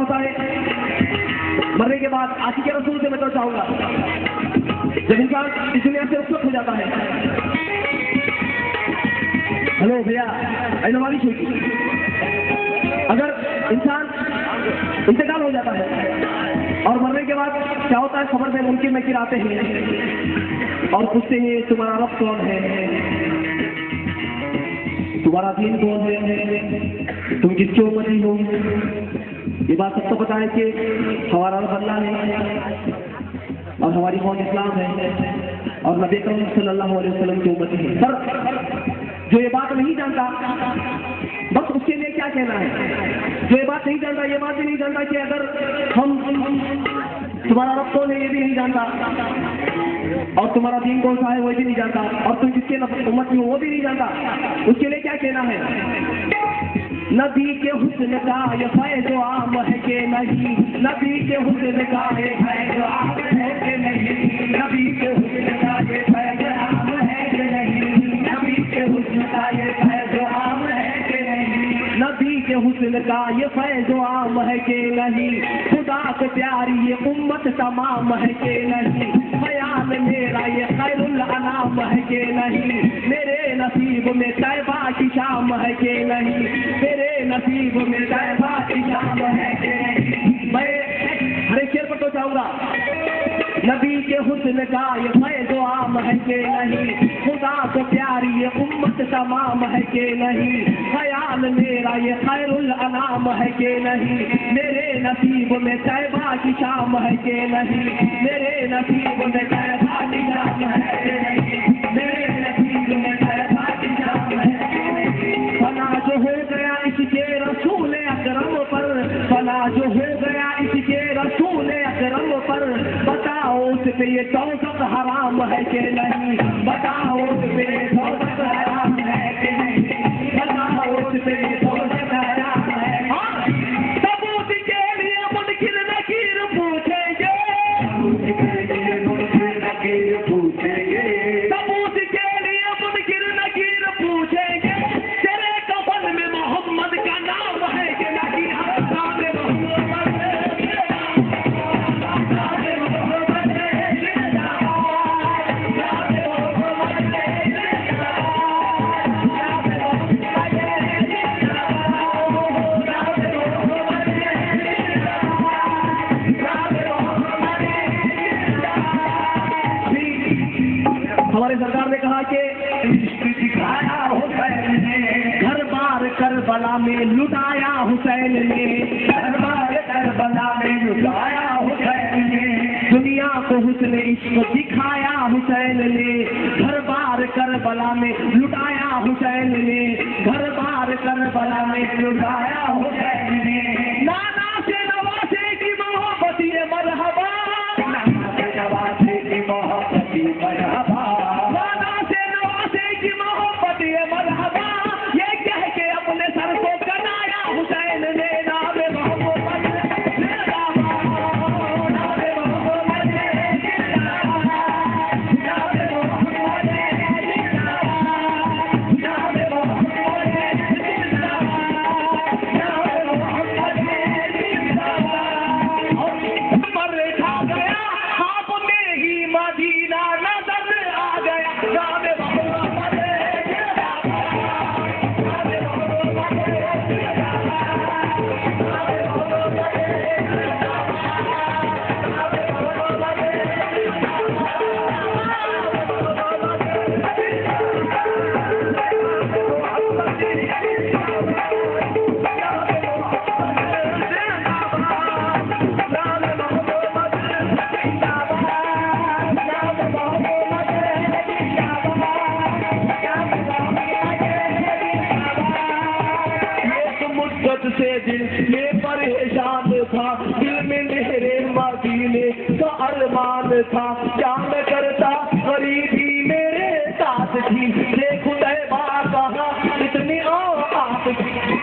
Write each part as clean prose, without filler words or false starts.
होता है? मरने के बाद आशिक़ रसूल से मैं तो चाहूंगा, जब इंसान इस दुनिया से रुखसत हो जाता है। हेलो भैया, हमारी छोटी, अगर इंसान इंतकाल हो जाता है और मरने के बाद क्या होता है, खबर में मुमकिन नकीर आते हैं और पूछते हैं तुम्हारा रब कौन है, तुम्हारा दीन कौन है, तुम किसके उम्मती हो? ये बात सबको पता है कि हमारा रब अल्लाह है और हमारी कौम इस्लाम है और नबी करीम सल्लल्लाहु अलैहि वसल्लम की उम्मती है। पर जो ये बात नहीं जानता, बस उसके लिए क्या कहना है? जो ये बात नहीं जानता, ये बात भी नहीं जानता कि अगर हम तुम्हारा रब कौन है ये भी नहीं जानता और तुम्हारा दीन कौन सा है वो भी नहीं जानता और तुम किसके उम्मती हो वो भी नहीं जानता, उसके लिए क्या कहना है? नबी के हुस्न का ये फैज़ आम है कि नहीं, नबी के हुस्न का ये फैज़ आम है कि नहीं, नबी के हुस्न का ये फैज़ आम है कि नहीं, नबी के हुस्न का ये फैज़ आम है कि नहीं, नबी के हुस्न का ये फैज़ आम है कि नहीं, खुदा को प्यारी ये उम्मत तमाम है कि नहीं, ख्याल मेरा ये खैरुल अनाम है कि नहीं, मेरे नसीब में तैबा की शाम है कि नहीं, मेरे नसीब में तैबा की शाम है कि नहीं। मैं हर एक शेर पर तो चाहूंगा, नबी के हुस्न का ये फैज़ आम है कि नहीं, खुदा को प्यारी ये उम्मत तमाम है कि नहीं, ख्याल मेरा ये खैरुल अनाम है कि नहीं, मेरे नसीब में तैबा की शाम है कि नहीं, मेरे नसीब में तैबा की शाम है कि नहीं, मेरे नसीब में तैबा की शाम है कि नहीं। फना जो हो गया इसके रसूल अकरम पर, फना जो हो गया इसके रसूल अकरम पर, बताओ उस पे ये तौबत हराम है कि नहीं, बताओ उस पे ये तौबत हराम है कि नहीं, बताओ उस पे ये तौबत हराम है। सबूत के लिए मुनकिर नकीर पूछेंगे, सबूत के लिए मुनकिर नकीर पूछेंगे, सबूत के लिए मुनकिर नकीर पूछेंगे, तेरे कफन में मोहम्मद का नाम है कि नहीं, हमारे सरकार ने कहा कि दिखाया हुसैन ने, घर बार करबला में लुटाया हुसैन ने, घर बार करबला में लुटाया हुसैन ने, दुनिया को हुस्न इश्क दिखाया हुसैन ने, घर बार करबला में लुटाया हुसैन ने, घर बार करबला में लुटाया हुसैन ने। नाना से नवासे की मोहब्बत ये मरहबा, नाना से नवासे की मोहब्बत ये मरहबा, ये मरहबा, ये कह के अपने सर को कनाया हुसैन ने, नाम मोहम्मद से दिल ये परेशान था, दिल में मेरे मदीने का अरमान था, क्या मैं करता गरीबी मेरे साथ थी, देखो तैबा कहाँ इतनी औकात थी,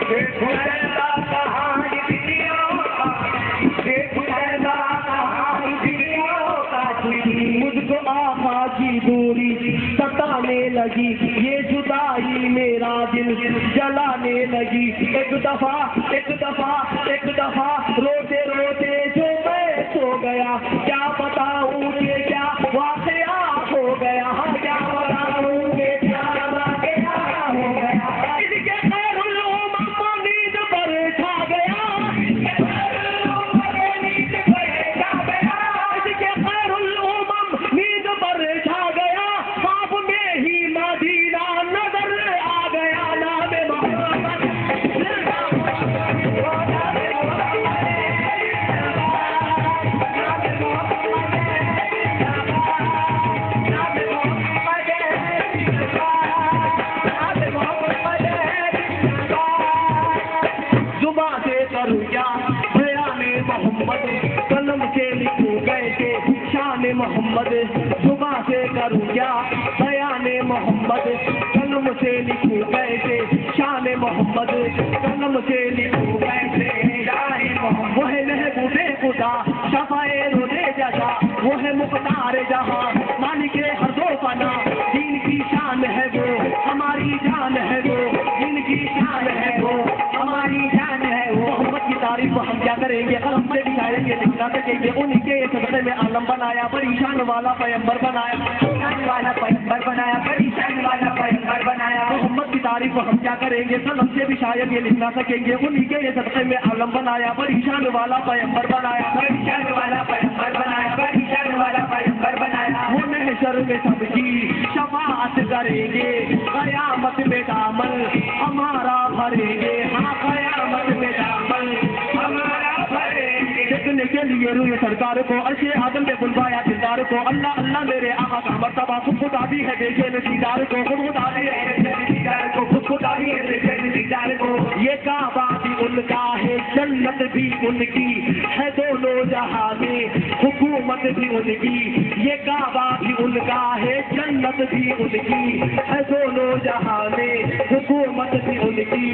देखो तैबा कहाँ इतनी औकात, देखो तैबा कहाँ इतनी औकात थी, मुझको आका की दूरी सताने लगी, ये जुदाई मेरा दिल जलाने लगी, एक दफा रोते मोहम्मद जुबा से करूँ क्या बयाने मोहम्मद, कलम से लिखूं कैसे शान मोहम्मद, कलम से लिखूं कैसे शान मोहम्मद। वो है महबूबे खुदा शफाए रोज़े जज़ा, वो है मुख्तार जहां मालिके हर दो फना, दीन की शान है वो हमारी जान है वो, दीन की शान है वो हमारी जान है वो। मोहम्मद की तारीफ हम क्या करेंगे, कलम से दिखाएंगे लिखना सकेंगे, उनके सदक़े में आलम बनाया, बड़ी शान वाला पैगंबर बनाया, शान वाला पैगंबर बनाया, बड़ी शान वाला पैगंबर बनाया। मोहम्मद की तारीफ हम क्या करेंगे, कलम से भी शायद ये लिखना सकेंगे, उनके सदक़े में आलम बनाया, बड़ी शान वाला पैगंबर बनाया, बड़ी शान वाला पैगंबर बनाया, बड़ी शान वाला पैगंबर बनाया। वो महशर में सबकी शफाअत करेंगे, क़यामत में दामन हमारा भरेंगे, हाँ क़यामत में दामन हमारा भरेंगे। देखने के लिए रूए सरकार को अर्शे आदम ने बुलवाया दिलदार को, अल्लाह अल्लाह मेरे आका का मर्तबा खुदा भी है देखे नसीदार को, खुदा भी है नसीदार को, खुदा भी है देखे नसीदार को। ये काबा भी उनका है जन्नत भी उनकी है, दोनों जहां में हुकूमत भी उनकी। ये काबा भी उनका है जन्नत भी उनकी है, दोनों जहां में हुकूमत भी उनकी।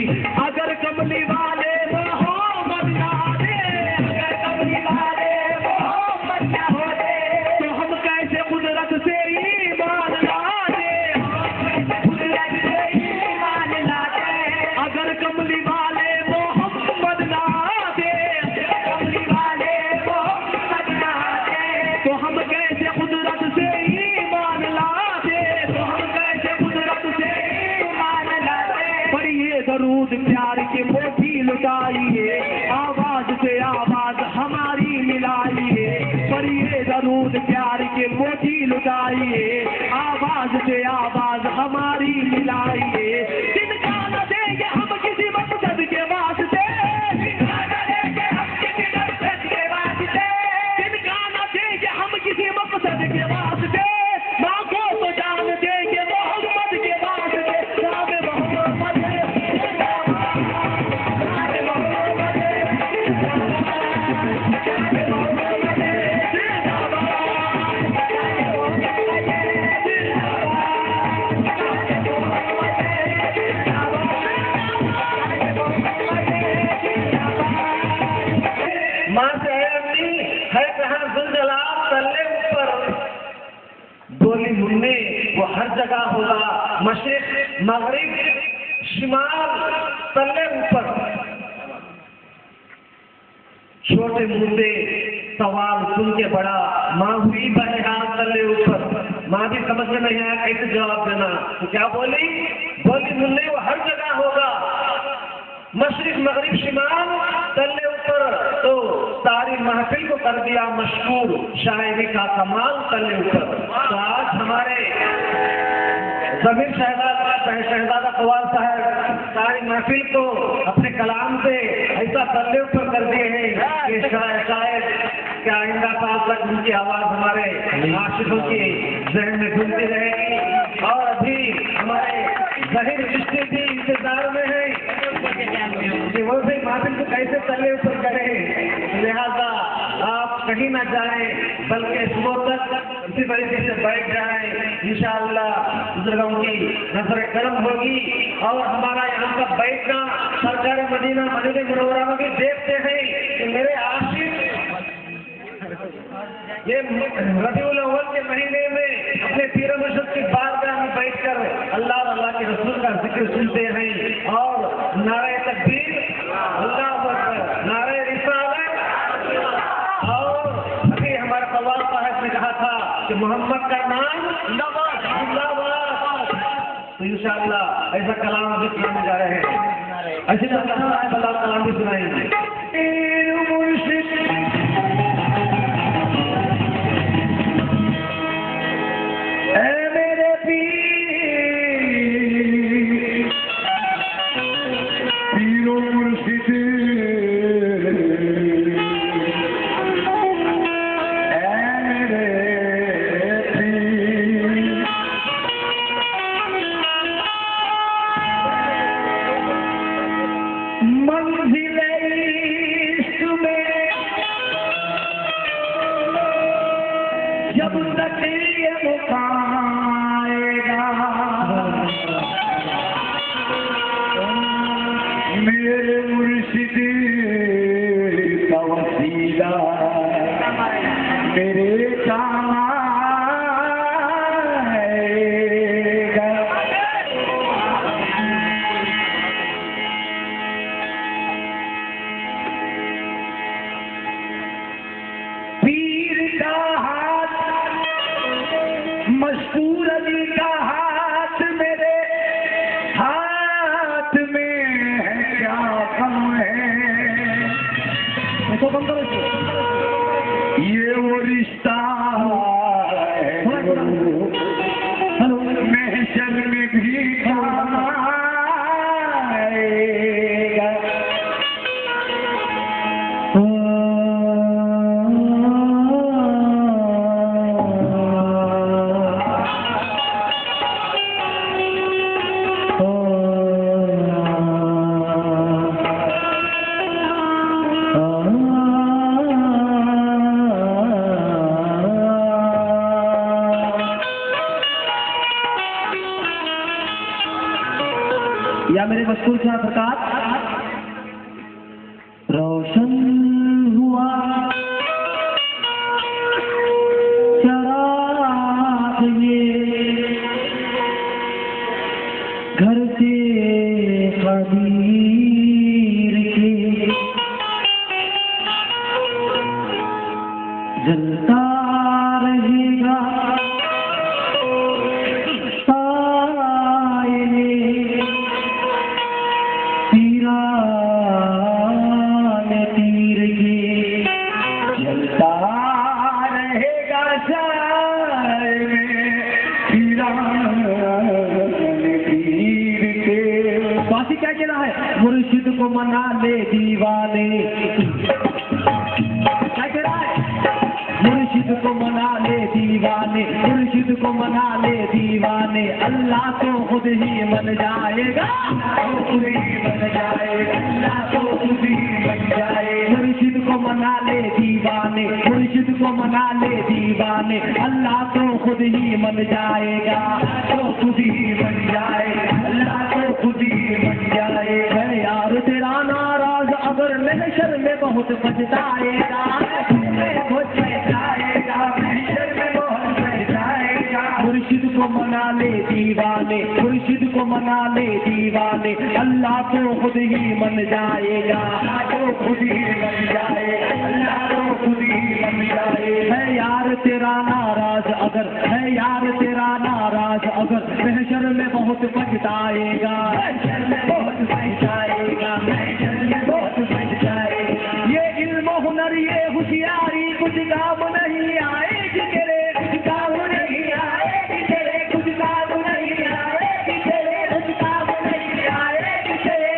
अगर कमली वाले मोहम्मद ना दे, अगर कमली वाले मोहम्मद ना होते, तो हम कैसे कुदरत से ईमान लाते, कुदरत से ईमान लाते। अगर कमली वाले मोहम्मद ना दे, कमली वाले मोहम्मद ना दे, तो हम कैसे कुदरत से ईमान लाते, तो हम कैसे कुदरत से ईमान लाते। पढ़िए दरूद प्यार के मोती लुटाइए, आवाज से आवाज हमारी मिलाइए, पढ़िए दरूद प्यार के मोती लुटाइए, आवाज से आवाज हमारी मिलाइए। जिनका न देंगे हम किसी मकसद के वास्ते, जिनका न देंगे हम किसी मकसद के वास्ते, जिनका न देंगे हम किसी मकसद के वास्ते, माँ को तो जान देंगे मोहम्मद के वास्ते। नाम मोहम्मद माँ से है कहाँ जुलजला तल्ले ऊपर, बोली मुन्ने वो हर जगह होगा, मशरिक मगरिब शिमाल तल्ले ऊपर। छोटे मुद्दे सवाल सुन के बड़ा, माँ हुई बहरहाल तल्ले ऊपर। माँ भी समझ में नहीं आया कैसे जवाब देना, तो क्या बोली, बोली मुन्ने वो हर जगह होगा, मशरिक मगरिब शिमाल तल्ले ऊपर। तो सारी महफिल को कर दिया मशहूर, शायरी का कमाल तल्ले ऊपर। तो आज हमारे जमीर शहजादा कवाल साहब सारी महफिल को अपने कलाम से ऐसा तल्ले ऊपर कर दिए हैं कि शायद क्या आइंदा साल तक उनकी आवाज हमारे आशिकों की जहन में घूमती रहेगी। और अभी हमारे जहीर रिश्ते भी इंतजार में है कि वो भी महफिल को कैसे तल्ले ऊपर करें। लिहाजा आप कहीं ना जाए बल्कि सुबह तक इसी तरीके से बैठ जाए, इंशाअल्लाह बुजुर्गों की नजर करम होगी। और हमारा यहाँ का बैठना सरकार मदीना मदीने मुनव्वरा में भी देखते हैं कि मेरे आशिक ये रबीउल अव्वल के महीने में अपने पीर मुर्शिद की बारगाह में बैठकर अल्लाह और अल्लाह के रसूल का जिक्र सुनते हैं और नारे तकबीर, अल्लाहु अकबर, नारे रिसालत। और अभी हमारे कव्वाल साहब ने कहा था कि मोहम्मद का नाम जिंदाबाद। तो इंशाअल्लाह ऐसा कलाम अभी सुनाने जा रहे हैं, ऐसे अल्लाह कलाम भी सुनाएंगे। मुर्शिद जब तक ये मुकाएगा मेरे मुर्शिद का वसीला मेरे काम आएगा। पीर का हाथ मशहूर अली का हाथ मेरे हाथ में है, क्या कम है इसको कम करो इसको। ये वो रिश्ता है हेलो महशर में भी काम आएगा। या मेरे मशहूर शाह सरकार रोशन हुआ चराग ये घर से कबीर के जलता रहेगा तीर के जलता रहेगा साए में तीर के। बासी क्या कहना है मुर्शिद को मना ले दीवाने क्या कह रहा है मुर्शिद को मना ले दीवाने मुर्शिद को मना ले दीवाने अल्लाह तो खुद ही मन जाएगा खुद ही मन जाएगा अल्लाह तो खुद ही मन जाए मुर्शिद को मना ले दीवाने मुर्शिद को मना ले दीवाने अल्लाह तो खुद ही मन जाएगा तो खुद ही मन जाए अल्लाह तो खुद ही मन जाए है यार तेरा नाराज अगर महशर में बहुत पछताएगा मुर्शिद को मना ले दीवाने मुर्शिद को मना ले दीवाने अल्लाह तो खुद ही मन जाएगा तो खुद ही मन जाए अल्लाह तो खुद ही मन जाए है यार तेरा नाराज अगर है यार तेरा नाराज अगर महशर में बहुत पछताएगा बहुत पछताएगा बहुत पछताएगा। ये इल्म हुनर ये होशियारी कुछ काम नहीं आएगी तेरे कुछ काम नहीं आएगी तेरे कुछ काम नहीं आएगी तेरे कुछ काम नहीं आएगी तेरे।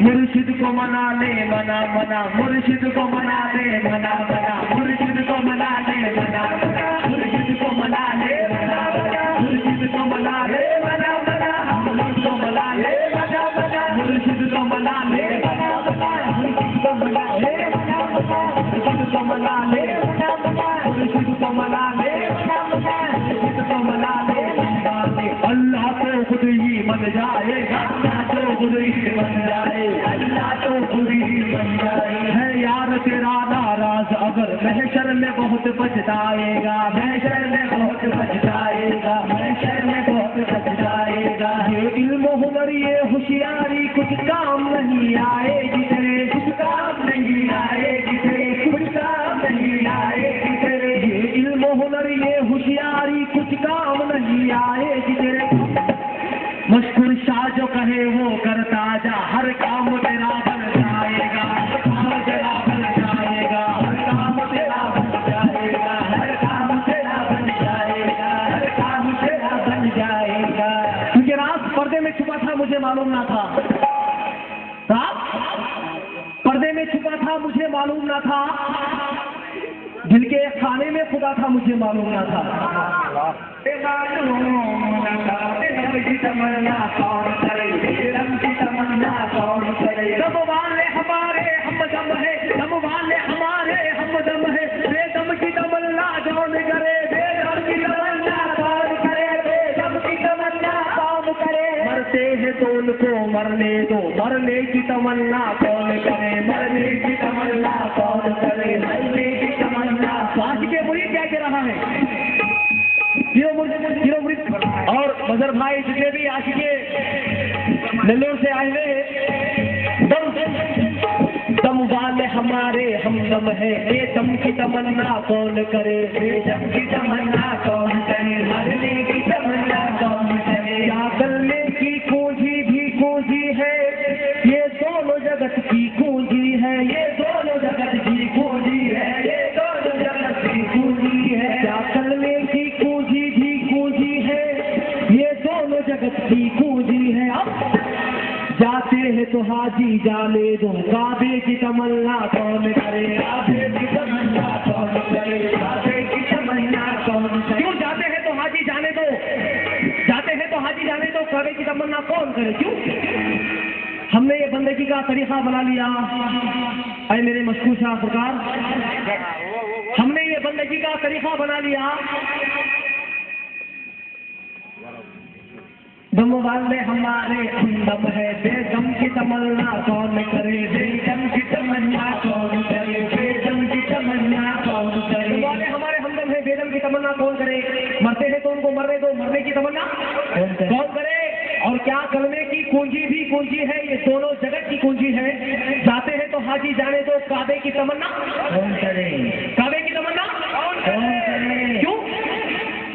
मुर्शिद को मना ले मना मना मुर्शिद को मना ले मना मना मुर्शिद को मना ले मना मना मुर्शिद को मना ले मना मना मुर्शिद को मना ले मना मना मुर्शिद को मना ले मना मना मुर्शिद को मना ले मना मना मुर्शिद को मना ले मना मना मुर्शिद को मना ले मना मना मुर्शिद को मना ले मना मना मुर्शिद को मना ले मना अल्लाह तो खुद ही मन जाएगा अल्लाह तो खुद ही मन जाए अल्लाह तो खुद ही मन जाए है यार तेरा नाराज अगर महशर में बहुत पछताएगा महशर में बहुत पछताएगा महशर में बहुत पछताएगा। ये इल्म हुनर ये होशियारी कुछ काम नहीं आएगी तेरे कुछ काम नहीं आएगी तेरे कुछ काम नहीं आएगी तेरे। ये इल्म हुनर ये होशियारी कुछ काम नहीं आएगी तेरे। मशहूर शाह जो कहे वो करता जा हर काम तेरा बन जाएगा हर तेरा बन जाएगा हर काम तेरा बन जाएगा हर काम तेरा बन जाएगा हर काम तेरा बन जाएगा। क्योंकि रात पर्दे में छुपा था मुझे मालूम ना था रात पर्दे में छुपा था मुझे मालूम ना था दिल के खाने में खुदा था मुझे मालूम ना था। दम वाले हमारे हमदम है दम वाले हमारे हमदम है बेदम की दमल्ला जान मरने दो, मरने की तमन्ना कौन करे, मरने की तमन्ना कौन करे, मरने की तमन्ना। आशिक के मुरीद क्या कह रहा है, हीरो मुरीद और मजहर भाई जितने भी आशिक के नेल्लोर से आए हुए दम वाले हमारे हमदम है, बेदम की तमन्ना कौन करे, बेदम की तमन्ना कौन करे, मरने की तमन्ना कौन करे। या गलने की पूंजी भी पूंजी है, ये दोनों जगत की पूंजी है, ये दोनों जगत की पूंजी है, ये दोनों जगत की पूंजी है। या गलने की पूंजी भी पूंजी है, ये दोनों जगत की पूंजी है। अब जाते हैं तो हाजी जाने दो, काबे की तमन्ना कौन करे, काबे की तमन्ना कौन करे, काबे की तमन्ना कौन करे। क्यों जाते हैं तो हाजी जाने दो, जाते हैं तो हाजी जाने दो, काबे की तमन्ना कौन करे, क्यों? हमने ये बंदगी का तरीका बना लिया, अरे मेरे मशकूर शाह सरकार, हमने ये बंदगी का तरीका बना लिया। दम वाले हमारे हमदम है, बेदम की तमन्ना कौन करे, बेदम की तमन्ना कौन करे, बेदम की तमन्ना कौन करे। दम वाले हमारे हमदम है, बेदम की तमन्ना कौन करे, मरते हैं तो उनको मरने दो, मरने की तमन्ना कौन करे। और क्या कलमे की कुंजी भी कुंजी है, ये दोनों जगत की कुंजी है। जाते हैं तो हाजी जाने दो, काबे की तमन्ना कौन करे, काबे की तमन्ना कौन करे। क्यों?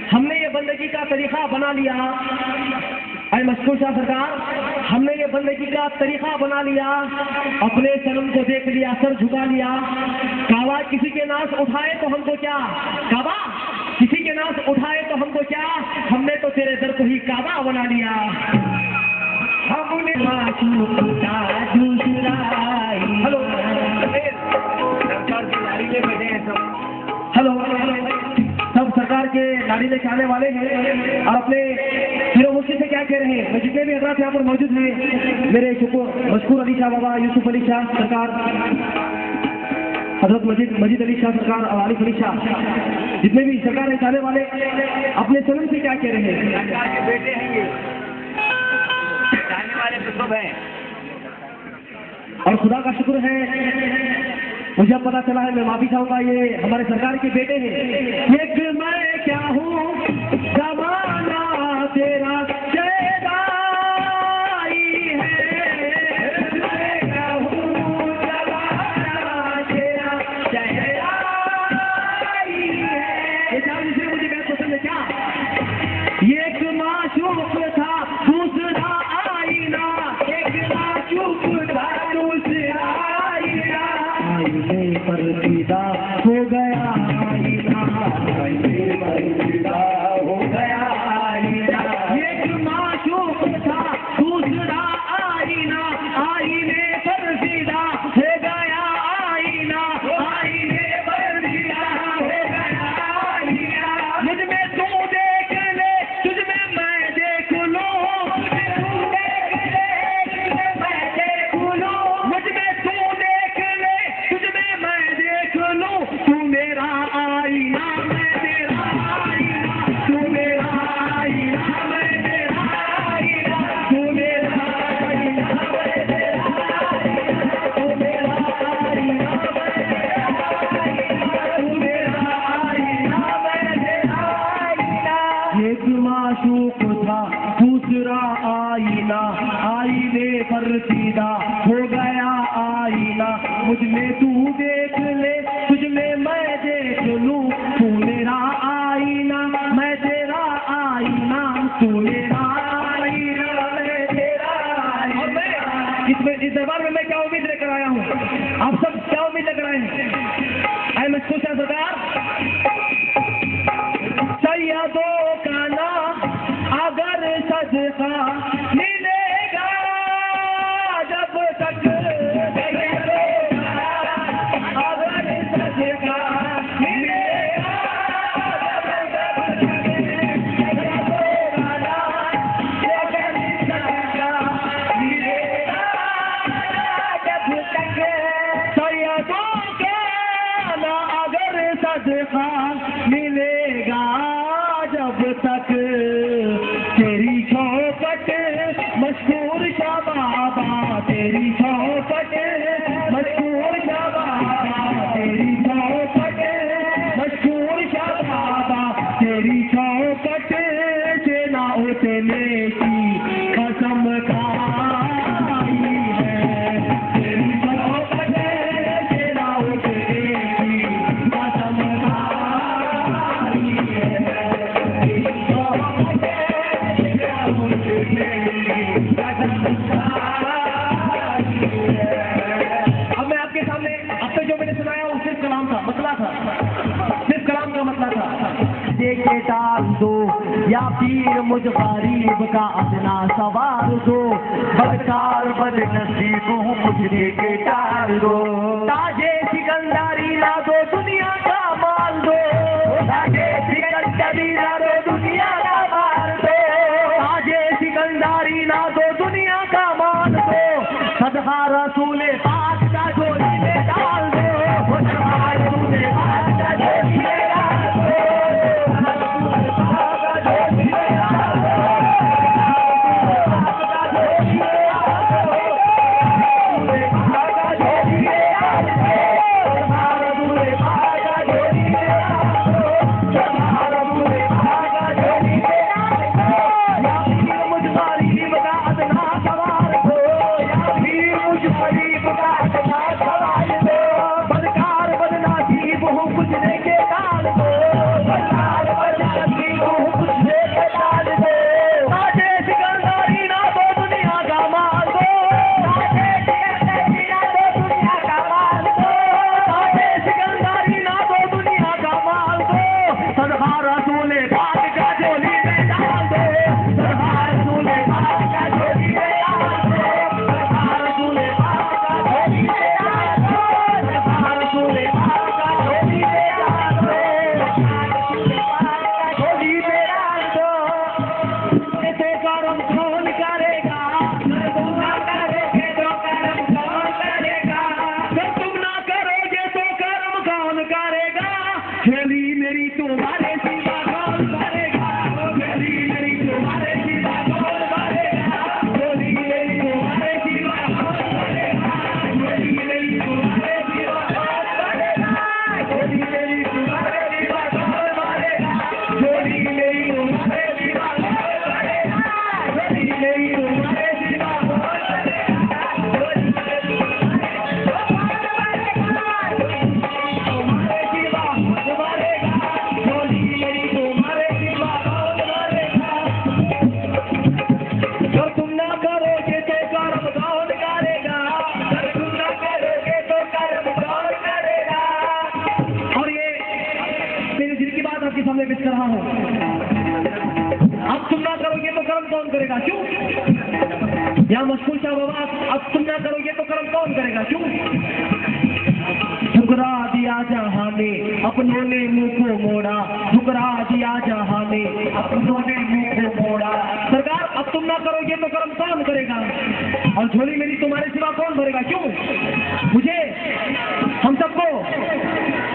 हमने ये बंदगी का तरीका बना लिया, अरे मशकूर शाह सरकार, हमने ये बंदगी का तरीका बना लिया, अपने सनम को देख लिया, सर झुका लिया। काबा किसी के नाश उठाए तो हमको क्या, काबा किसी के नाश उठाए तो हमको क्या, हमने तो तेरे दर को ही काबा बना लिया। हमने हेलो हेलो सब सरकार के गाड़ी लेके आने वाले हैं और अपने हीरो मुफ्ती से क्या कह रहे हैं। मैं जितने भी हजरात यहाँ पर मौजूद हैं, मेरे मशकूर अली शाह बाबा, यूसुफ अली शाह सरकार, हजरत मजीद अली शाह सरकार और आरिफ अली शाह, जितने भी सरकार में जाने वाले अपने सनम से क्या कह रहे हैं। सरकार के बेटे हैं ये, जाने वाले कुतुब हैं और खुदा का शुक्र है मुझे अब पता चला है, मैं माफी चाहूंगा, ये हमारे सरकार के बेटे हैं। एक मैं क्या हूँ जमाना तेरा चेदाई है, मैं क्या हूँ जमाना तेरा चेदाई है। ये जान से मुझे बात पसंद है क्या, एक माशूक था दूसरा आईना, एक माशूक था दूसरा आईना, आईने पर सीधा हो गया आईना, आईने पर सीधा हो गया आईना। एक माशूक था दूसरा आईना, आईने पर सीधा हो गया आईना, आईने पर सीधा हो गया आईना। मुझ में तू देख ले, तुझ में मैं देख लूं, मुझ में तू देख ले, तुझ में मैं देख लूं, मुझ में तू देख ले, तुझ में मैं देख लूं। तू मेरा आईना, मैं तेरा आईना, तू मेरा आईना, मैं तेरा आईना, तू मेरा आईना, मैं तेरा आईना, तू मेरा आईना, मैं तेरा आईना, तू मेरा आईना, मैं तेरा आईना। एक माशूक था दूसरा आईना, आईने पर सीधा हो गया आईना। मुझ में तू देख ले, तुझ में मैं देख लूं, तू मेरा आईना, मैं तेरा आईना, तू मेरा आईना, मैं तेरा आईना। और मैं इस दरबार में मैं क्या उम्मीद लेकर आया हूँ, आप सब क्या उम्मीद लेकर आए हैं। आई मैं सोचा सरकार, सैयदों का नाम अगर सदका मिलेगा जब तक, अगर सदका मिलेगा सदका मिलेगा जब तक, तेरी चौपट मशहूर शाबाश या पीर मुझ गरीब का अपना सवार दो, बदकार बदनसीब हूँ मुझे के टार दो, ताजे सिकंदरी ना दो दुनिया का माल दो, ताजे सिकंदरी ना दो दुनिया का माल दो, ताजे सिकंदरी ना दो दुनिया का माल दो, सदका रसूले पाक का झोली में डाल दो, सदका रसूले पाक का झोली में डाल दो, या मशहूर शाह बाबा, अब तुम ना करोगे तो कर्म कौन करेगा? क्यों? ठुकरा दिया जहां ने अपनों ने मुंह को मोड़ा, ठुकरा दिया जहां ने अपनों ने मुंह को मोड़ा। सरकार, अब तुम ना करोगे तो कर्म कौन करेगा? और झोली मेरी तुम्हारे सिवा कौन भरेगा? क्यों? मुझे, हम सबको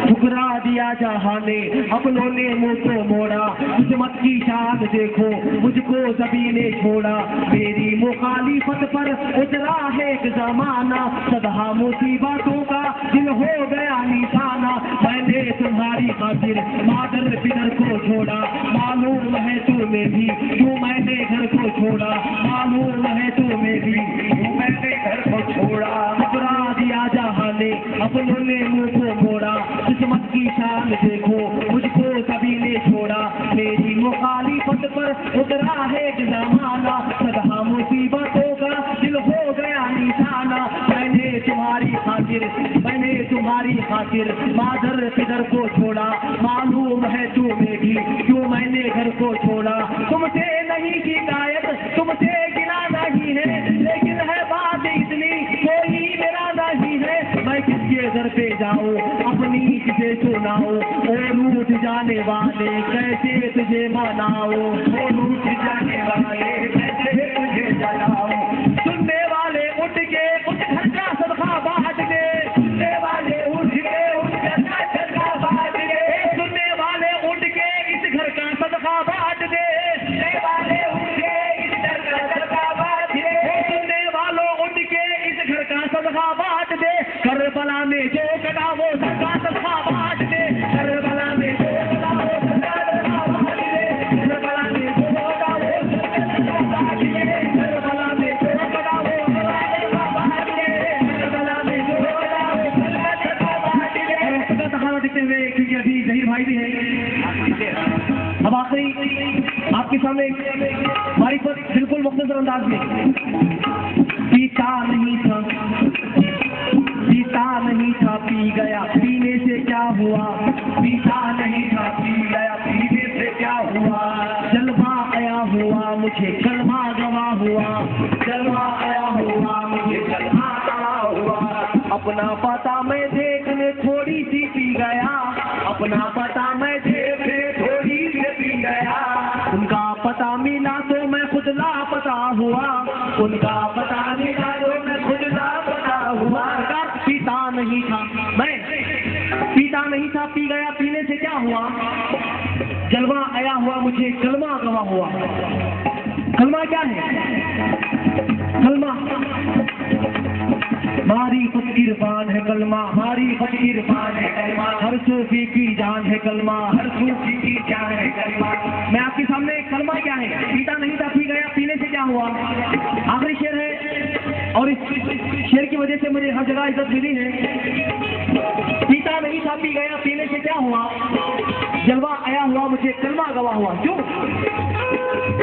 ठुकरा दिया जहां ने अपनों ने मुंह को मोड़ा, किस्मत की शान देखो मुझको सभी ने छोड़ा, मेरी मुखालिफत पर उतरा है एक जमाना, सदा मुसीबतों का दिल हो गया निशाना, मैंने तुम्हारी खातिर मादर पितर को छोड़ा, मालूम है तुम्हें भी क्यों मैंने घर को छोड़ा, मालूम है तुम्हें भी क्यों मैंने घर को छोड़ा। ठुकरा दिया जहां ने अपनों ने मुंह को मोड़ा, किस्मत की शान देखो मुझको सभी ने छोड़ा, मेरी मुखालिफत पर उतरा है एक जमाना, सदा मुसीबतों का दिल हो गया निशाना, मैंने तुम्हारी खातिर मादर पितर को छोड़ा, मालूम है तुम्हें भी क्यों मैंने घर को छोड़ा। तुमसे नहीं शिकायत तुमसे गिला नहीं है, लेकिन है बात इतनी कोई मेरा नहीं है, मैं किसके घर पे जाऊं अपनी किसे सुनाऊं, ओ रूठ जाने वाले कैसे तुझे मनाओ, ओ रूठ जाने वाले कैसे तुझे जलाओ। सुनने वाले उठ के उस घर का सदका बांट दे, सुनने वाले उठ के उस घर का सदका बांट दे, सुनने वाले उठ के इस घर का सदका बांट दे, सुनने वाले उठ के इस घर का सदका बांट दे, सुनने वालों उठ के इस घर का सदका बांट दे, करबला में जो कटा वो सबका सदका बांट दे, करबला में जो कटा वो सबका सदका बांट दे, करबला में जो कटा वो सबका बांट दे, करबला में जो कटा वो सबका बांट दे, करबला में जो कटा वो सबका बांट दे। और उसका सहारा देते हुए, क्योंकि अभी जहीर भाई भी है, अब आखिरी आपके सामने हमारी पर बिल्कुल मुख्तसर अंदाज में, पीता नहीं था पी गया, पीने से क्या हुआ, पीता नहीं था पी गया, पीने से क्या हुआ, जलवा थोड़ी पी गया, अपना पता मैं जेब में थोड़ी से पी गया। उनका पता मिला तो मैं खुद लापता हुआ, उनका पता मिला तो मैं खुद लापता हुआ। पीता नहीं था मैं, पीता नहीं था, पी गया, पीने से क्या हुआ? जलवा आया हुआ मुझे, कलमा गवा हुआ। कलमा क्या है? कलमा मारिफत की इरफान है कलमा, मारिफत की इरफान है कलमा, हर सूफी की जान है कलमा, हर सूफी की जान है कलमा। मैं आपके सामने कलमा क्या है? पीता नहीं था, पी गया, पीने से क्या हुआ? आखिरी शेर है और इस शेर की वजह से मुझे हर जगह इज्जत मिली है। पीता नहीं था, पी गया, पीने से क्या हुआ? जलवा आया हुआ मुझे, कलमा गवा हुआ। क्यों?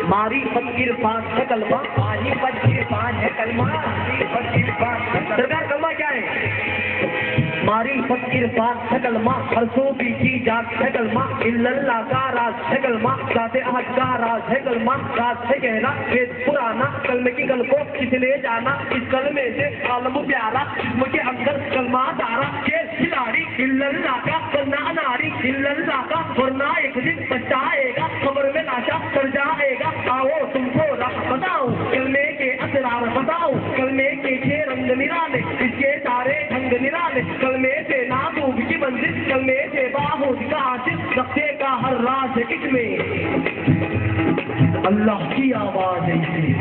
मारिफत की इरफान है कलमा, मारिफत की इरफान है कलमा, मारिफत की इरफान। सरकार कलमा क्या है? मारिफत की इरफान है कलमा, हर सूफी की जात है कलमा, इल्लल्लाह का राज है कलमा, ज़ाते अहद का राज है कलमा, राज है कहना वेद पुराना, कलमे की कल को किसने जाना, इस कलमे से आलम प्यारा, मुझे अंदर कलमा तारा, ये खिलाड़ी इल्लल्लाह का वरना अनारी, इल्लल्लाह का वरना एक दिन बच्चा आएगा, खबर में लाशा सर जाएगा। आओ तुमको राह बताऊं, कलमे के असरार बताऊं, कलमे के 6 रंग निराले, इसके सारे ढंग निराले, कलमे से नादूब की मंजिल, कलमे से बाहूद का हासिल, रखते का हर राज है इसमें, अल्लाह की आवाज है इसमें।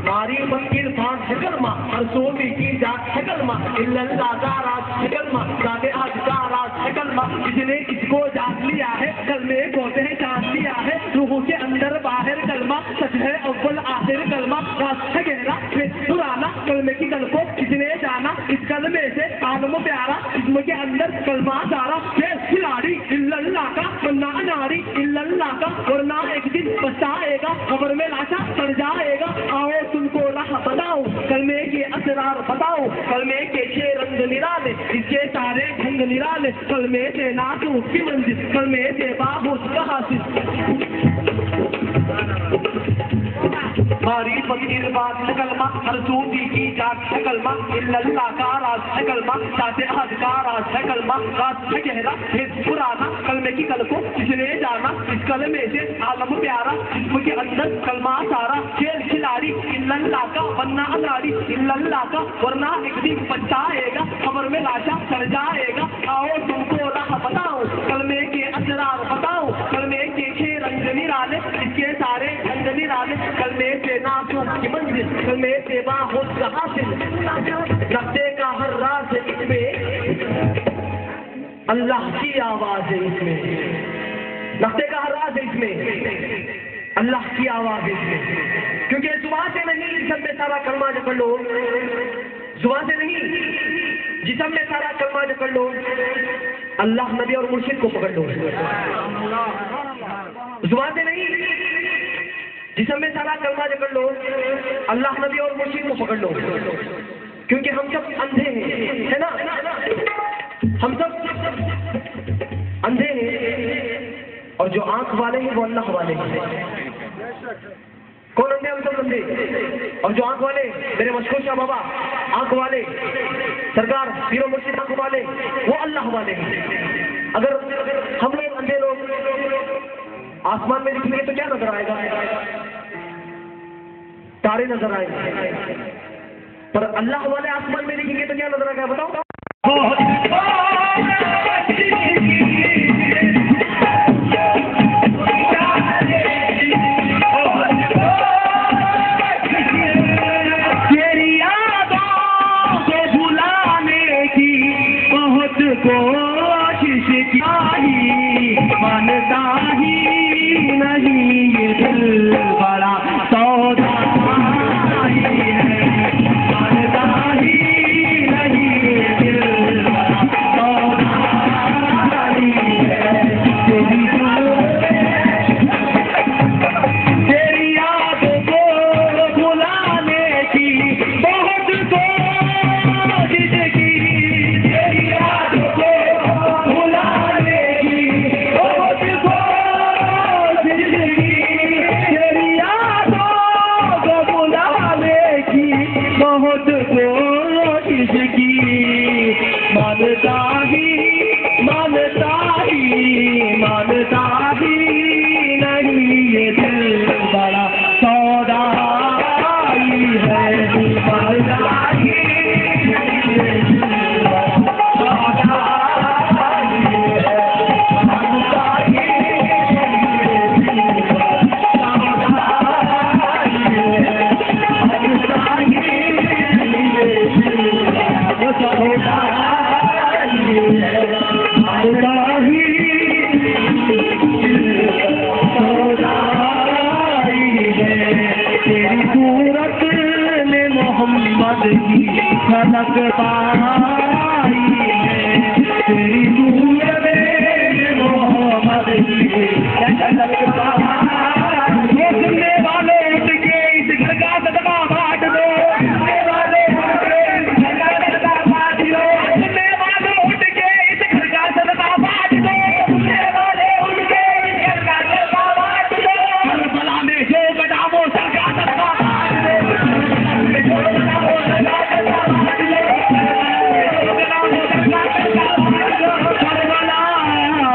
मारिफत की इरफान है कलमा, हर सूफी की जात है कलमा, इल्लल्लाह का राज है कलमा, ज़ाते अहद का राज है कलमा, जिसने इसको जान लिया है, कलमे को पहचान लिया है, रूह के अंदर बाहर कलमा, सच है अव्वल आखिर कलमा, राज है गहरा फिर पुराना, कलमे की कल को किसने जाना, इस कलमे से आलम प्यारा, इसमें के अंदर कलमा सारा, ये खिलाड़ी इल्लल्लाह का वरना अनारी, इल्लल्लाह का वरना एक दिन बच्चा आएगा, खबर में लाशा सड़ जाएगा। आओ तुमको राह बताओ, कलमे के असरार बताओ, कलमे के 6 रंग निराले, इसके सारे ढंग निराले, कलमे से नादूब की मंजिल, कलमे से बाबूस का हासिल। मारिफत की इरफान है कलमा, हर सूफी की जात है कलमा, इल्लल्लाह का राज है कलमा, ज़ाते अहद का राज है कलमा, राज है गहरा फिर पुराना, कलमे की कल को किसने जाना, इस कलमे से आलम प्यारा, इसके अंदर कलमा सारा, खेल खिलाड़ी इल्लल्लाह का वरना अनारी, इल्लल्लाह का वरना एक दिन बच्चा आएगा, खबर में लाशा सड़ जाएगा। आओ तुमको राह बताओ, कलमे के असरार बताओ, कलमे के 6 रंग निराले, इसके सारे ढंग निराले, कलमे से नादूब की मंजिल, कलमे से बाहूद का हासिल, रखते का हर राज है इसमें, अल्लाह की आवाज है इसमें, रखते का हर राज है इसमें, अल्लाह की आवाज है इसमें। क्योंकि जुबान से नहीं जिसम में सारा कलमा जकड़ लो, जुबान से नहीं जिसम में सारा कलमा जकड़ लो, अल्लाह नबी और मुर्शिद को पकड़ लो। जुबान से नहीं जिसम में सारा कलमा जकड़ लो, अल्लाह नबी और मुर्शिद को पकड़ लो। क्योंकि हम सब अंधे हैं, है ना? हम सब अंधे हैं और जो आंख वाले हैं वो अल्लाह वाले हैं। कौन अंधे? हम सब अंधे। और जो आंख वाले, मेरे मशहूर शाह बाबा आंख वाले, सरकार पीरो मुर्शिद आंख वाले, वो अल्लाह वाले हैं। अगर हम लोग अंधे लोग आसमान में दिखेंगे तो क्या नजर आएगा? तारे नजर आएंगे। पर अल्लाह वाले आसमान में दिखेंगे तो क्या नजर आएगा? बताओ। कोशिश की मानता ही नहीं ये दिल बड़ा सौदा है, मानता ही नहीं ये ही नहीं ये दिल बड़ा सौदाई है, मानता ही खलक पाई है, तेरी सूरत में मोहम्मद की खलक पाई। सुनने वाले उठ के इस घर का सदका बांट दो, सुनने वाले उठ के इस घर का सदका बांट दो, सुनने वाले उठ के इस घर का सदका बांट दो, सुनने वाले उठ के इस घर का सदका बांट दो। करबला में जो कदमों सदका सदका बांट दो,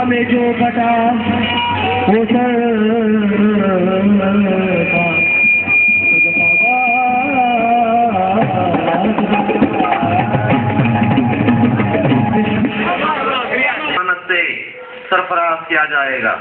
में जो बटा वो से सरफराज किया जाएगा।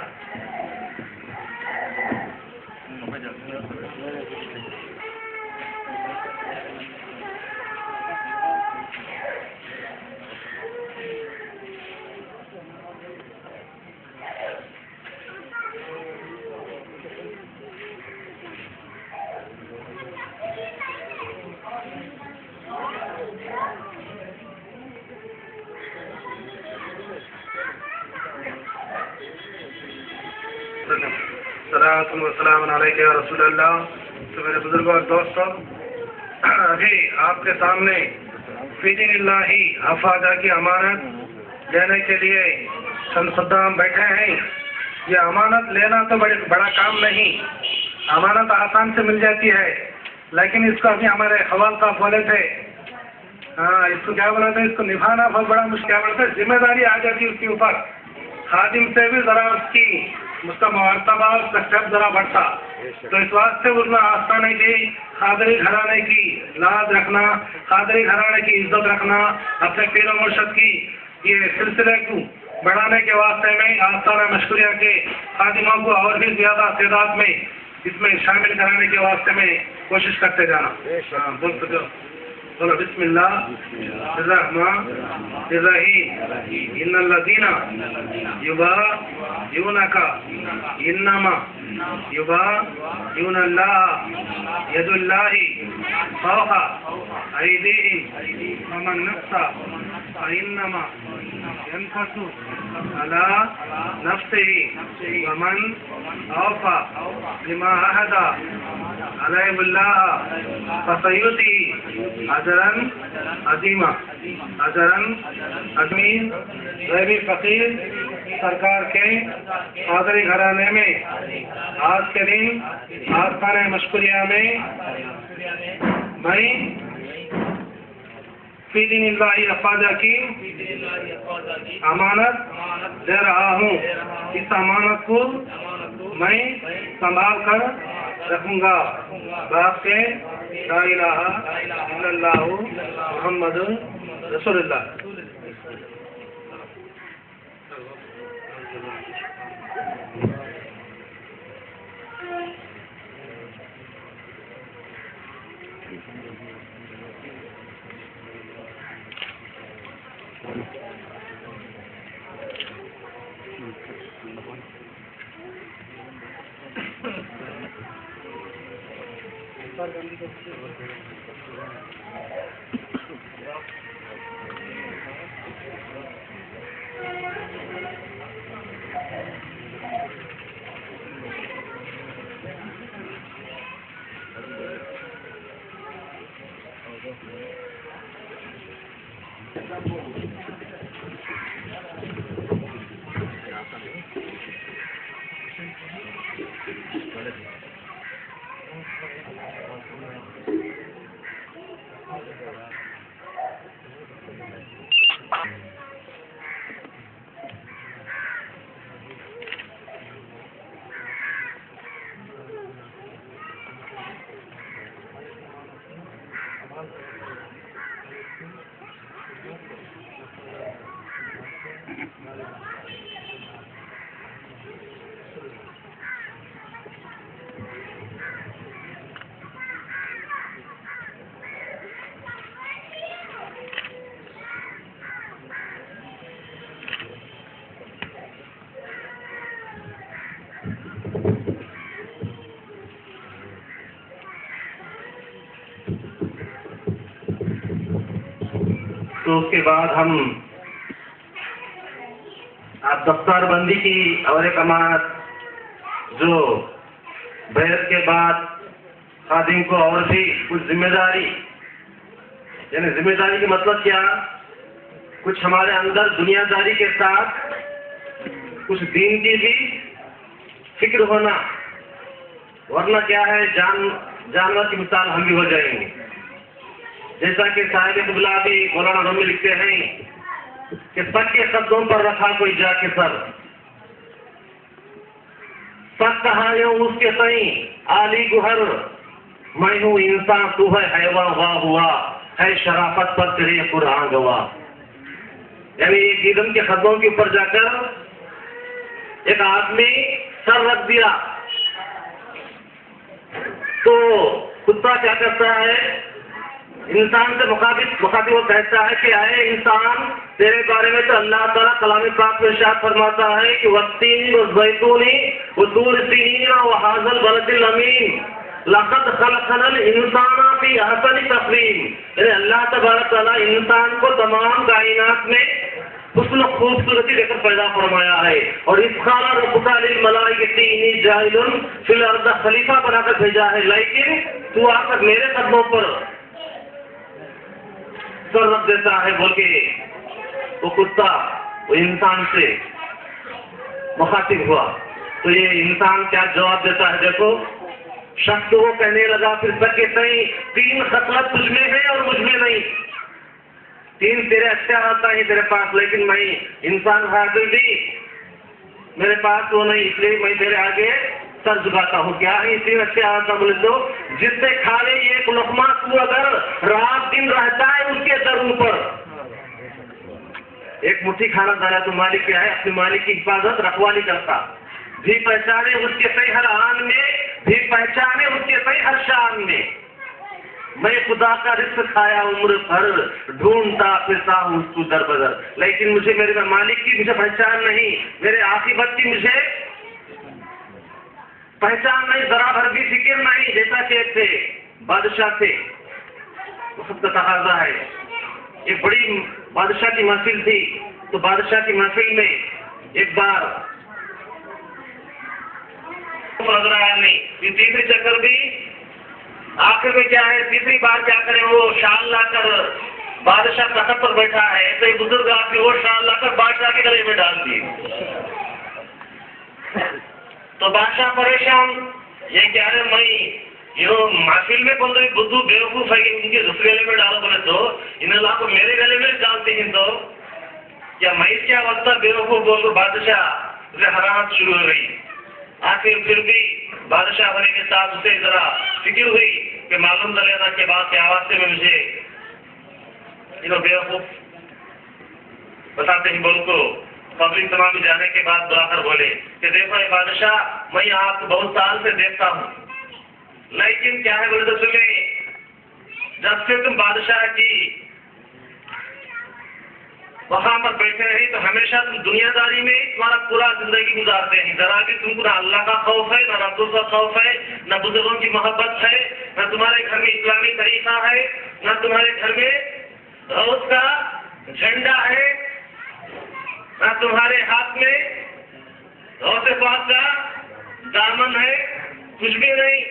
सलाम अलैकुम रसूलुल्लाह। तो मेरे बुजुर्गों और दोस्तों, अभी आपके सामने फीदीनिल्लाही हफाजा की अमानत लेने के लिए चंद खुद्दाम बैठे हैं। ये अमानत लेना तो बड़ा काम नहीं, अमानत आसान से मिल जाती है, लेकिन इसको अभी हमारे हवाल साहब बोले थे, हाँ इसको क्या बोला था, इसको निभाना बहुत बड़ा मुश्किल, क्या बोला था, जिम्मेदारी आ जाती है उसके ऊपर। खादिम से भी जरा उसका मर्तबा उसका स्टेप जरा बढ़ता। तो इस वास्ते उसने आस्थाने की, खादरी घराने की लाज रखना, खादरी घराने की इज्जत रखना, अपने पीर और मुर्शद की ये सिलसिले को बढ़ाने के वास्ते में आस्थाना मशकुरिया के खादिमों को और भी ज्यादा तादाद में इसमें शामिल कराने के वास्ते में कोशिश करते जाना। हाँ बोलो बिस्मिल्लाह रहमान रहीम। इन्नल्लज़ीना युबाय्यूनका इन्नमा युबाय्यूनल्लाह यदुल्लाहि फौqa अयदीहिम फमन नक्सा फइन्नमा यनकसु अला नफ्सिही वमन औफा लिमा अहदा अलैहिल्लाह फसयुती अजरन अजीमा अजरन अजमीन। गैबी फकीर सरकार के खादरी घराने में आज के दिन आस्थाने मशकुरिया में मैं फीदीनिल्लाही हफाजा की अमानत दे रहा हूँ। इस अमानत को मैं संभाल कर रखूंगा। बाप के ला इलाहा इल्लल्लाहु मुहम्मदुर रसूलुल्लाह। तो उसके बाद हम आप दफ्तार बंदी की और एक अमानत जो बैत के बाद खादिम को और भी कुछ जिम्मेदारी, यानी जिम्मेदारी का मतलब क्या, कुछ हमारे अंदर दुनियादारी के साथ कुछ दीन की भी फिक्र होना, वरना क्या है जानवर की मिसाल हम भी हो जाएंगे। जैसा कि साहिब गुलाबी मौलाना रूमी लिखते हैं कि सच के शब्दों पर रखा कोई जाके सर, सच कहानियों उसके सही आली गुहर, मैं हूँ इंसान तू है हैवान, वाह हुआ है शराफत पर तेरे कुरान गवा। यानी एक गीदम के शब्दों के ऊपर जाकर एक आदमी सर रख दिया तो कुत्ता क्या करता है, इंसान से मुखातिब वो कहता है कि आए इंसान, तेरे बारे में तो अल्लाह ताला कलाम पाक में इरशाद फरमाता है कि वत्तीनी व ज़ैतूनी व तूर सीनीन व हाज़ल बलदिल अमीन लक़द खलक़नल इंसाना फी अहसनि तक़वीम। यानी अल्लाह तबारक तआला इंसान को तमाम कायनात में हुस्न खूबसूरती देकर पैदा फरमाया है, और इस खाला रब्बुका लिल मलाइकति इन्नी जाइलुन फिल अर्द खलीफा बनाकर भेजा है, लेकिन तू आकर मेरे कदमों पर सर रख देता है बोल के वो कुत्ता वो इंसान से मुखातिब हुआ। तो ये इंसान क्या जवाब देता है, देखो शख्स वो कहने लगा फिर तक के सही, तीन खसलत तुझ में है और मुझ में नहीं, तीन तेरे अच्छा आता है तेरे पास, लेकिन मैं इंसान हाजिर भी मेरे पास वो नहीं, इसलिए मैं तेरे आगे सर झुकाता हूँ। क्या है इतने अच्छे आता बोले तो, जिससे खा ले एक लुकमा तू अगर रात दिन रहता है उसके दर पर, एक मुट्ठी खाना डाला तो मालिक क्या है, अपने मालिक की हिफाजत रखवाली करता, भी पहचाने उसके सही हर आन में, भी पहचाने उसके सही हर शान में। मैं खुदा का रिज़्क़ खाया उम्र भर, ढूंढता फिरता हूँ उसको दर बदर, लेकिन मुझे मेरे मालिक की मुझे पहचान नहीं, मेरे आखिरत की मुझे पहचान नहीं, जरा भर भी फिक्र नहीं। जैसा कि थे बादशाह थे, वक्त का तकाजा है, एक बड़ी बादशाह की महफिल थी, तो बादशाह की महफिल में एक बार नजर आया नहीं, ये तीसरी चक्कर भी आखिर में क्या है, तीसरी बार क्या करें, वो शाल लाकर बादशाह तख्त पर बैठा है, तो एक बुजुर्ग आदमी वो शाल लाकर बादशाह के गले में डाल दी। तो बादशाह परेशान, ये क्या है, मैं ये महफिल में बोल रही बुद्धू बेवकूफ है कि उनके दूसरे गले में डालो, बोले तो इन अल्लाह को मेरे गले में डालते हैं, तो क्या मैं क्या वक्त बेवकूफ बोल, बादशाह से हरारत शुरू हो गई। आखिर फिर भी बादशाह होने के साथ उसे जरा फिक्र हुई कि मालूम चलेगा के बाद के वास्ते में मुझे बेवकूफ बताते ही बोल को पब्लिक तमाम जाने के बाद बुलाकर बोले कि देखो ये बादशाह, मैं आपको बहुत साल से देखता हूँ, लेकिन क्या है बोले तो तुम्हें जब से तुम बादशाह की वहां पर बैठे रहे तो हमेशा तुम दुनियादारी में तुम्हारा पूरा जिंदगी गुजारते हैं, जरा भी तुमको ना अल्लाह का खौफ है, ना रसूल का खौफ है, ना बुजुर्गों की मोहब्बत है, ना तुम्हारे घर में इस्लामी तरीका है, ना तुम्हारे घर में रोज का झंडा है, ना तुम्हारे हाथ में रोज़े पाक का दामन है, कुछ भी नहीं।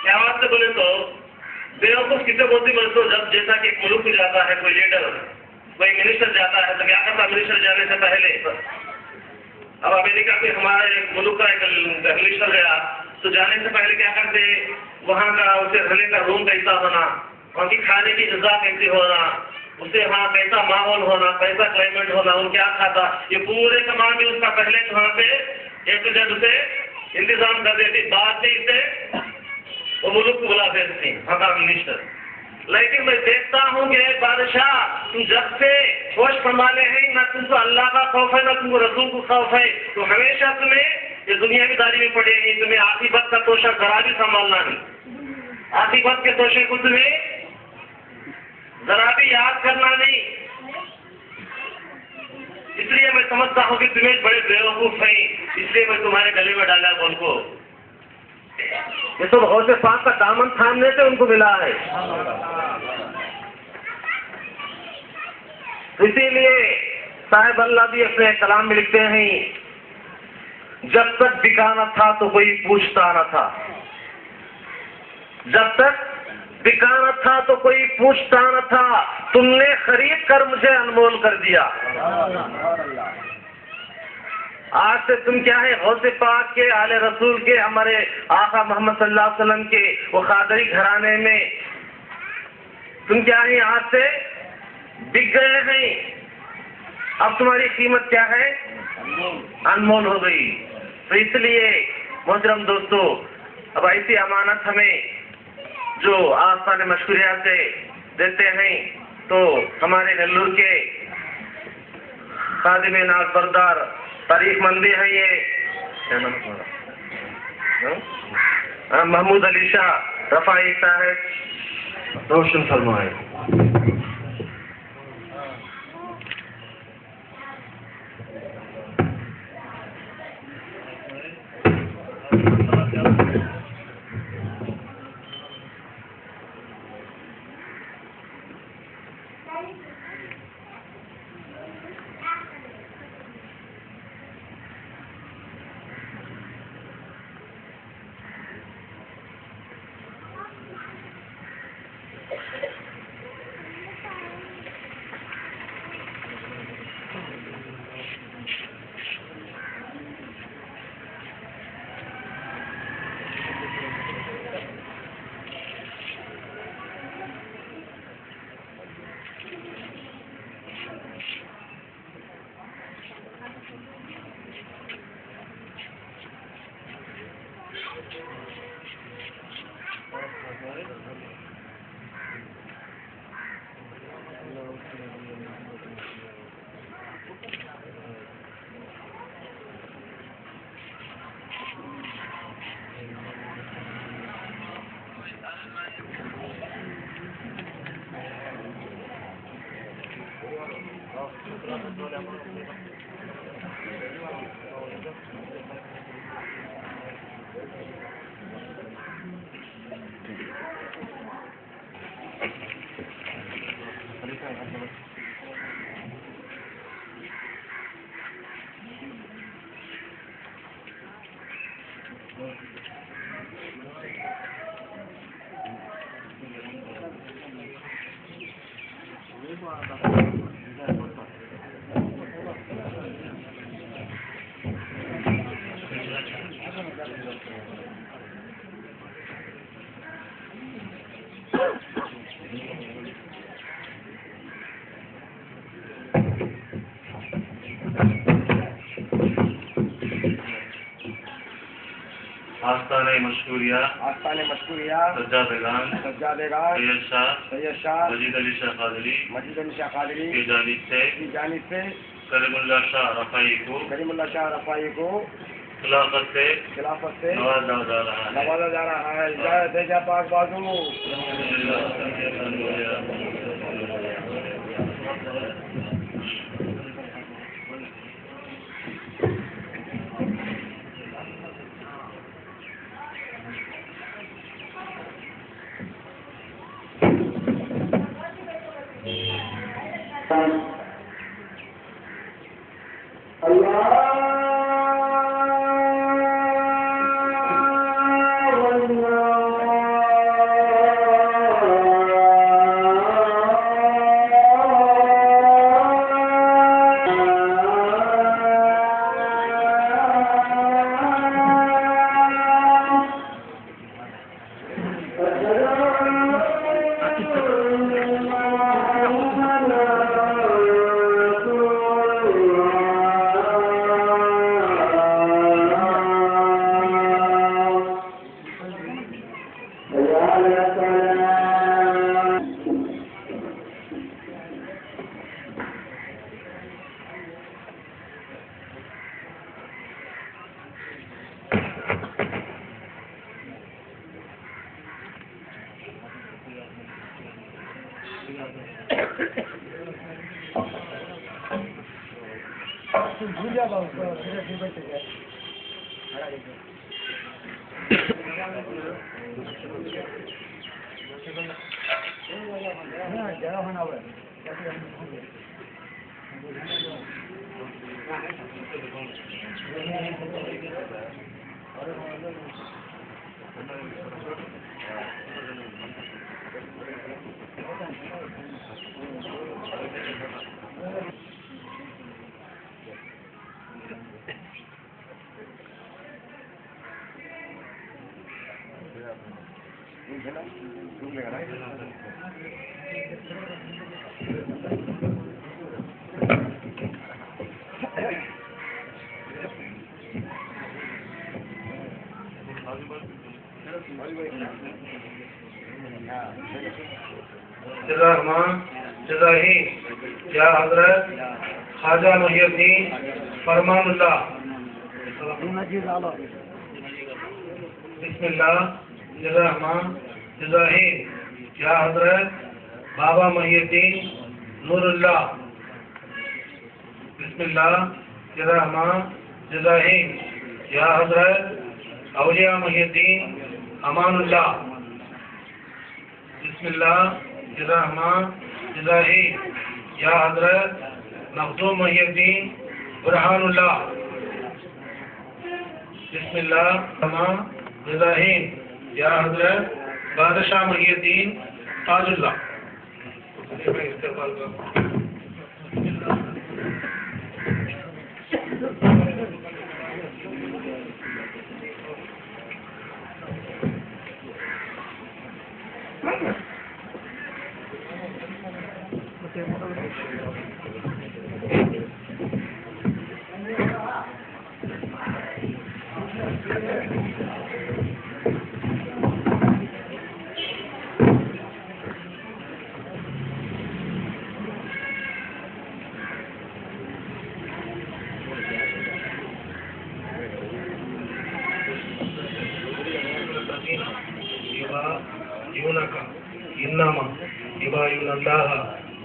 क्या बात से बोले तो बेवकूफ किसे बोलती बोले तो, जब जैसा कि मुल्क जाता है कोई लीडर, कोई मिनिस्टर जाता है तो क्या करता, मिनिस्टर जाने से पहले, अब अमेरिका में हमारे मुल्क का एक मिनिस्टर गया तो जाने से पहले क्या करते, वहाँ का उसे रहने का रूम कैसा होना, वहाँ की खाने की ग़िज़ा कैसी होना, उसे वहाँ कैसा माहौल होना, कैसा क्लाइमेट होना, वो क्या खाता, ये पूरे कमाल में उसका पहले वहाँ पे एक तो जब उसे इंतजाम कर देती, बाद में इसे वो मुल्क को बुला देती वहाँ का मिनिस्टर। लेकिन मैं देखता हूँ कि बादशाह तुम जब से होश संभाले हैं ना तुमको अल्लाह का खौफ है ना तुमको रसूल को खौफ है, तो हमेशा तुम्हें ये दुनियावीदारी में पड़े नहीं, तुम्हें आखिरत का तोशा जरा भी संभालना नहीं, आखिरत के तोशे को तुम्हें जरा भी याद करना नहीं। इसलिए मैं समझता हूँ कि तुम्हें बड़े बेवकूफ हैं, इसलिए मैं तुम्हारे गले में डाला उनको। ये सब गौसे पाक का दामन थामने से उनको मिला है। इसीलिए साहिब अल्लाह भी अपने कलाम में लिखते हैं, जब तक बिकाना था तो कोई पूछता न था, जब तक बिकाना था तो कोई पूछता न था, तुमने खरीद कर मुझे अनमोल कर दिया। आज से तुम क्या है, गौसे पाक के, आले रसूल के, हमारे आका मोहम्मद सल्लल्लाहु अलैहि वसल्लम के वो खादरी घराने में तुम क्या है, आज से बिक गए हैं। अब तुम्हारी कीमत क्या है, अनमोल हो गई। तो इसलिए मोहतरम दोस्तों, अब ऐसी अमानत हमें जो आस्थान मशकूरिया से देते हैं, तो हमारे नेल्लूर के खादिम नाज बरदार तारीख मंदी है ये महमूद अली शाह रफाई साहब, रोशन फरमाए। आस्थाने मशकूरिया सज्जादेगान सैयद शाह मजीद अली शाह कादरी की जानिब से करीमुल्लाह शाह रफाई को खिलाफत से नवाजा जा रहा है। इजाज़त है जा पाक बाजू। रहमान जज़ाही या हजरत ख्वाजा मुहियुद्दीन फरमानुल्लाह बिस्मिल्लाह रहमान जज़ाही या हजरत बाबा मुहियुद्दीन नूरुल्लाह बिस्मिल्लाह रहमान जज़ाही या हजरत औलिया मुहियुद्दीन अमानुल्लाह बिस्मिल्लाह रहमान जज़ाही या हजरत मखदूम मुहियुद्दीन बुरहानुल्लाह बिस्मिल्लाह रहमान जज़ाही या हजरत बादशाह मुहियुद्दीन ताजुल्लाह।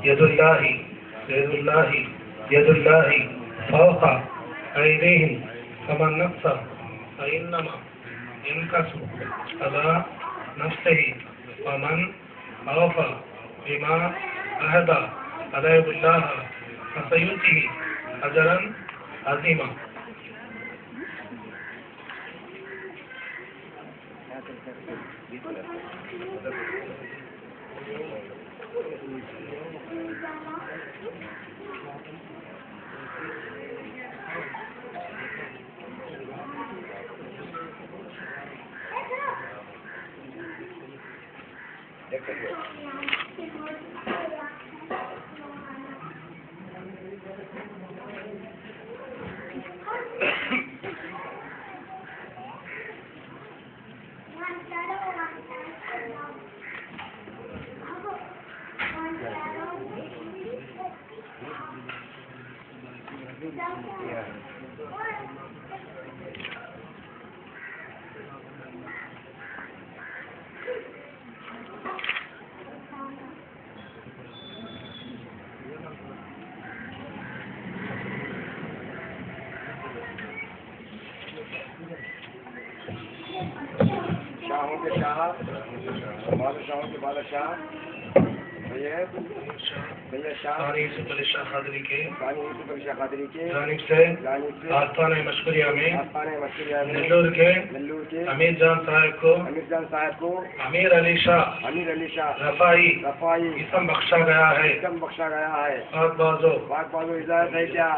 यदुल्लाहि यदुल्लाहि यदुल्लाहि फौका ऐदीहिम फमन नक्सा फइन्नमा यनकसु अला नफ्सिही वमन औफा बिमा अहदा अलैहिल्लाह फसयुतिही अजरन अज़ीमा। शाहों के शाह, बादशाहों के बादशाह, सानी यूसुफ अली शाह कादरी के जानिब से आस्थान मशकुरिया में नेल्लूर के अमीर जान साहब को अमीर अली शाह रफाई इसम बख्शा गया है। पाक बाजो इजाजत है क्या?